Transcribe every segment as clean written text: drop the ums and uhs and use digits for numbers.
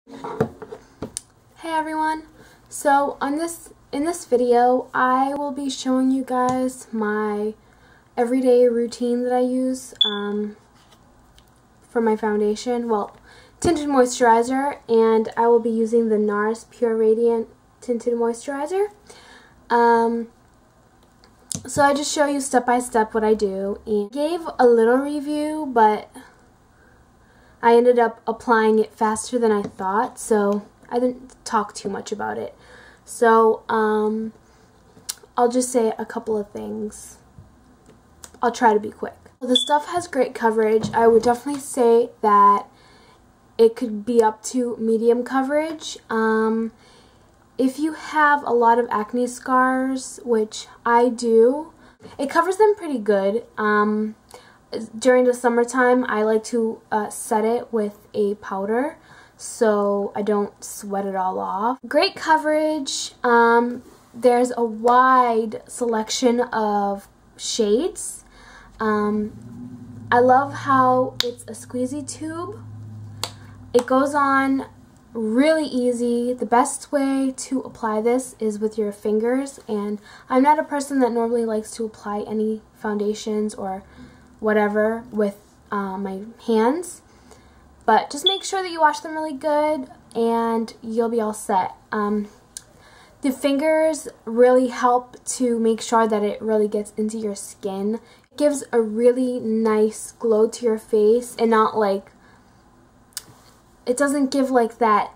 Hey everyone! So in this video I will be showing you guys my everyday routine that I use for my foundation. Well, tinted moisturizer, and I will be using the NARS Pure Radiant Tinted Moisturizer. So I just show you step by step what I do, and I gave a little review, but I ended up applying it faster than I thought, so I didn't talk too much about it. So I'll just say a couple of things. I'll try to be quick. The stuff has great coverage. I would definitely say that it could be up to medium coverage. If you have a lot of acne scars, which I do, it covers them pretty good. During the summertime, I like to set it with a powder so I don't sweat it all off. Great coverage. There's a wide selection of shades. I love how it's a squeezy tube. It goes on really easy. The best way to apply this is with your fingers, and I'm not a person that normally likes to apply any foundations or whatever with my hands, but just make sure that you wash them really good and you'll be all set. The fingers really help to make sure that it really gets into your skin. It gives a really nice glow to your face, and not like, it doesn't give like that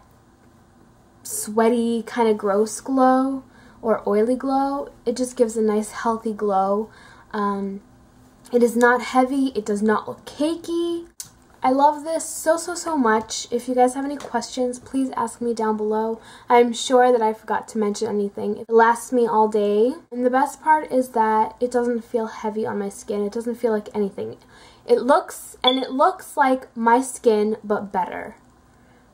sweaty kind of gross glow or oily glow. It just gives a nice healthy glow. It is not heavy. It does not look cakey. I love this so much. If you guys have any questions, please ask me down below. I'm sure that I forgot to mention anything. It lasts me all day. And the best part is that it doesn't feel heavy on my skin. It doesn't feel like anything. It looks like my skin, but better,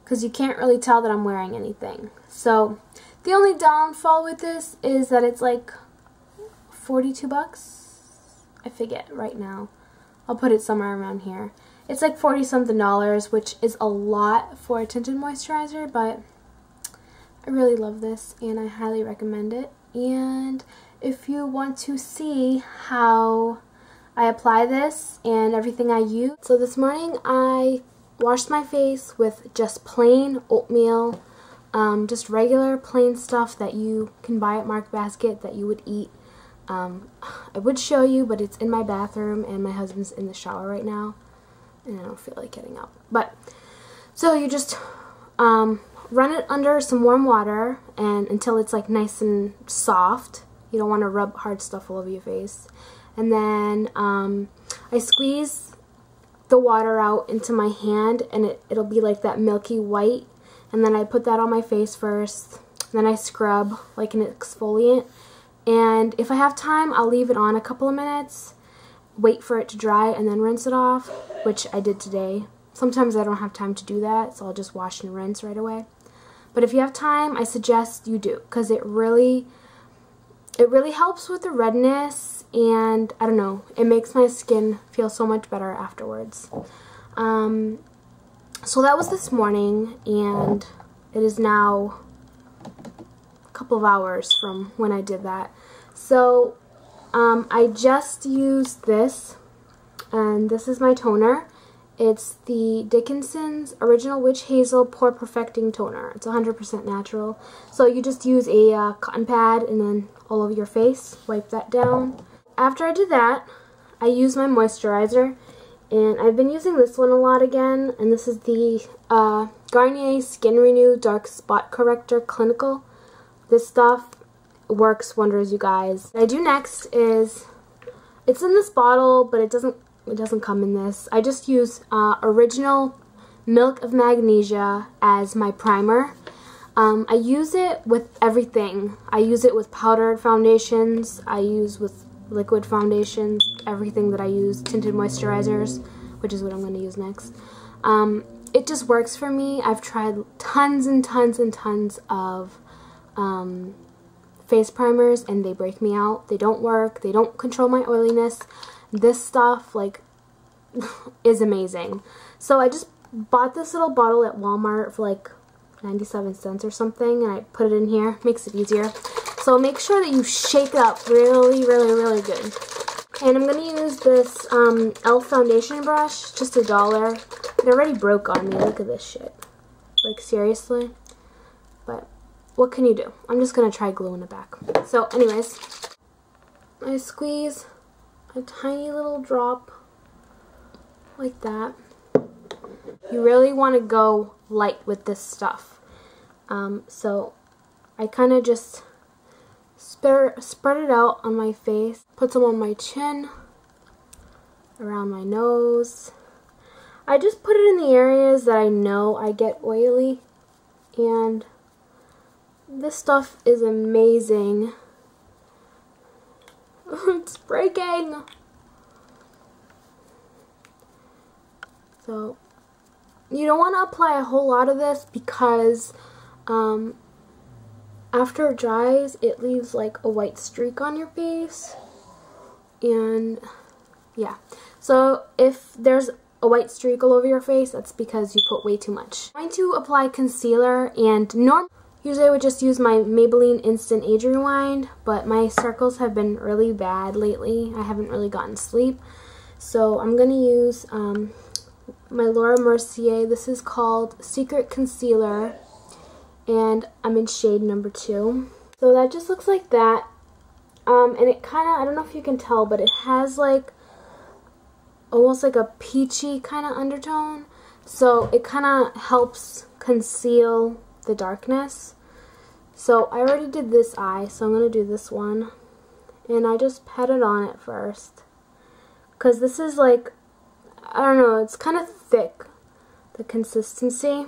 because you can't really tell that I'm wearing anything. So the only downfall with this is that it's like 42 bucks. I forget right now. I'll put it somewhere around here. It's like 40-something dollars, which is a lot for a tinted moisturizer, but I really love this and I highly recommend it. And if you want to see how I apply this and everything I use, so this morning I washed my face with just plain oatmeal, just regular plain stuff that you can buy at Market Basket that you would eat. I would show you, but it's in my bathroom and my husband's in the shower right now and I don't feel like getting up. But so you just run it under some warm water and until it's like nice and soft. You don't want to rub hard stuff all over your face. And then I squeeze the water out into my hand, and it'll be like that milky white, and then I put that on my face first, then I scrub like an exfoliant. And if I have time, I'll leave it on a couple of minutes, wait for it to dry, and then rinse it off, which I did today. Sometimes I don't have time to do that, so I'll just wash and rinse right away. But if you have time, I suggest you do, because it really helps with the redness, and I don't know, it makes my skin feel so much better afterwards. So that was this morning, and it is now couple of hours from when I did that. So I just used this, and this is my toner. It's the Dickinson's Original Witch Hazel Pore Perfecting Toner. It's 100% natural. So you just use a cotton pad and then all over your face, wipe that down. After I did that, I use my moisturizer, and I've been using this one a lot again, and this is the Garnier Skin Renew Dark Spot Corrector Clinical. This stuff works wonders, you guys. What I do next is, it's in this bottle, but it doesn't come in this. I just use Original Milk of Magnesia as my primer. I use it with everything. I use it with powdered foundations. I use with liquid foundations. Everything that I use. Tinted moisturizers, which is what I'm going to use next. It just works for me. I've tried tons and tons and tons of face primers, and they break me out. They don't work. They don't control my oiliness. This stuff, like, is amazing. So I just bought this little bottle at Walmart for like 97 cents or something, and I put it in here. Makes it easier. So make sure that you shake it up really, really, really good. And I'm going to use this e.l.f. foundation brush, just $1. It already broke on me. Look at this shit. Like, seriously? But what can you do? I'm just going to try gluing it back. So anyways, I squeeze a tiny little drop like that. You really want to go light with this stuff. So I kind of just spread it out on my face, put some on my chin, around my nose. I just put it in the areas that I know I get oily, and this stuff is amazing. It's breaking! So you don't want to apply a whole lot of this because after it dries, it leaves like a white streak on your face. And yeah, so if there's a white streak all over your face, that's because you put way too much. I'm going to apply concealer, and usually I would just use my Maybelline Instant Age Rewind, but my circles have been really bad lately. I haven't really gotten sleep. So I'm going to use my Laura Mercier. This is called Secret Concealer, and I'm in shade number 2. So that just looks like that. And it kind of, I don't know if you can tell, but it has like almost like a peachy kind of undertone. So it kind of helps conceal the darkness. So I already did this eye, so I'm going to do this one. And I just pat it on it first, because this is like, I don't know, it's kind of thick, the consistency.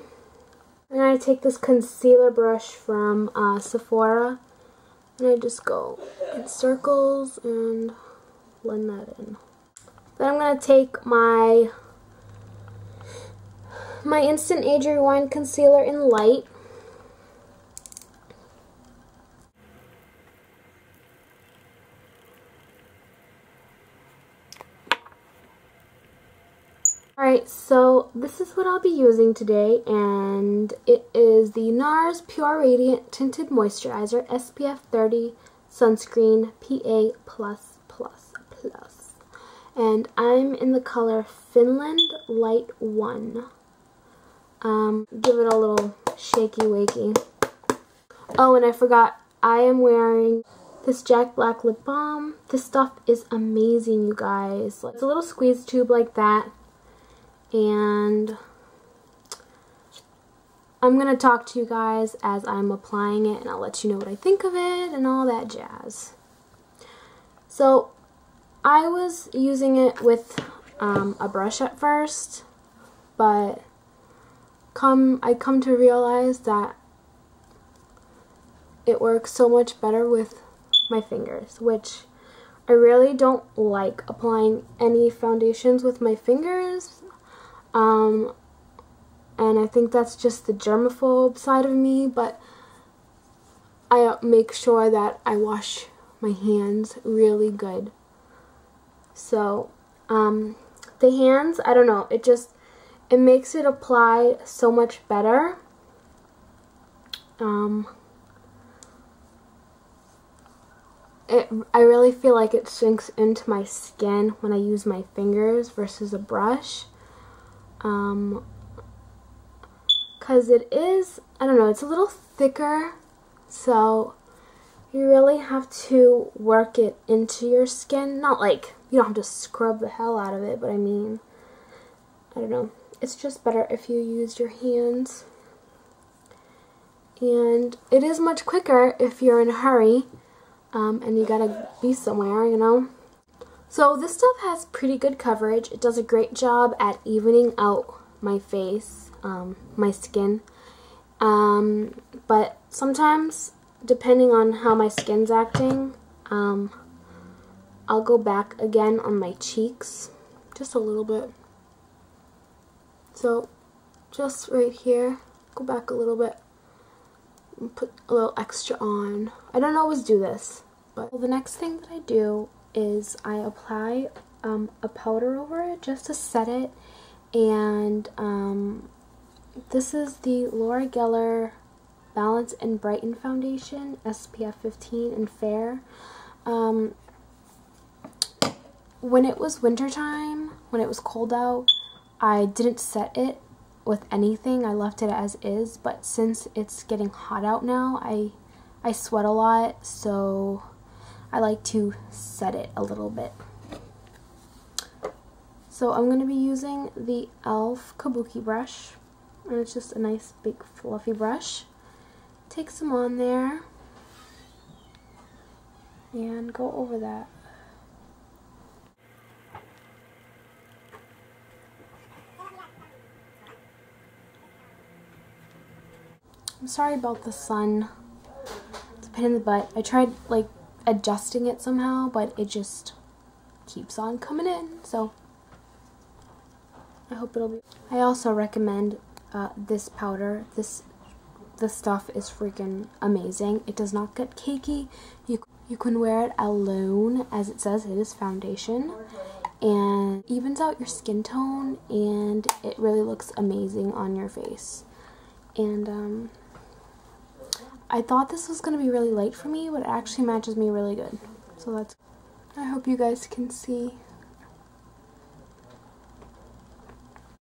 And I take this concealer brush from Sephora, and I just go in circles and blend that in. Then I'm going to take my Instant Age Rewind concealer in light. Alright, so this is what I'll be using today, and it is the NARS Pure Radiant Tinted Moisturizer SPF 30 Sunscreen PA+++. And I'm in the color Finland Light 1. Give it a little shaky wakey. Oh, and I forgot, I am wearing this Jack Black lip balm. This stuff is amazing, you guys. It's a little squeeze tube like that. And I'm going to talk to you guys as I'm applying it, and I'll let you know what I think of it and all that jazz. So I was using it with a brush at first, but I come to realize that it works so much better with my fingers, which I really don't like applying any foundations with my fingers. And I think that's just the germaphobe side of me, but I make sure that I wash my hands really good. So, the hands, I don't know, it makes it apply so much better. I really feel like it sinks into my skin when I use my fingers versus a brush. Because it is, I don't know, it's a little thicker, so you really have to work it into your skin. Not like you don't have to scrub the hell out of it, but I mean, I don't know, it's just better if you use your hands. And it is much quicker if you're in a hurry, and you gotta be somewhere, you know. So this stuff has pretty good coverage. It does a great job at evening out my face, my skin. But sometimes, depending on how my skin's acting, I'll go back again on my cheeks, just a little bit. So, just right here, go back a little bit, and put a little extra on. I don't always do this, but the next thing that I do is I apply a powder over it just to set it, and This is the Laura Geller Balance and Brighten Foundation, SPF 15 and Fair. When it was wintertime, when it was cold out, I didn't set it with anything. I left it as is, but since it's getting hot out now, I sweat a lot, so I like to set it a little bit. So I'm going to be using the e.l.f. Kabuki brush, and it's just a nice big fluffy brush. Take some on there and go over that. I'm sorry about the sun. It's a pain in the butt. I tried like adjusting it somehow, but it just keeps on coming in, so I hope it'll be. I also recommend this powder. This stuff is freaking amazing. It does not get cakey. You can wear it alone, as it says it is foundation, and evens out your skin tone, and it really looks amazing on your face. And I thought this was going to be really light for me, but it actually matches me really good. So that's, I hope you guys can see.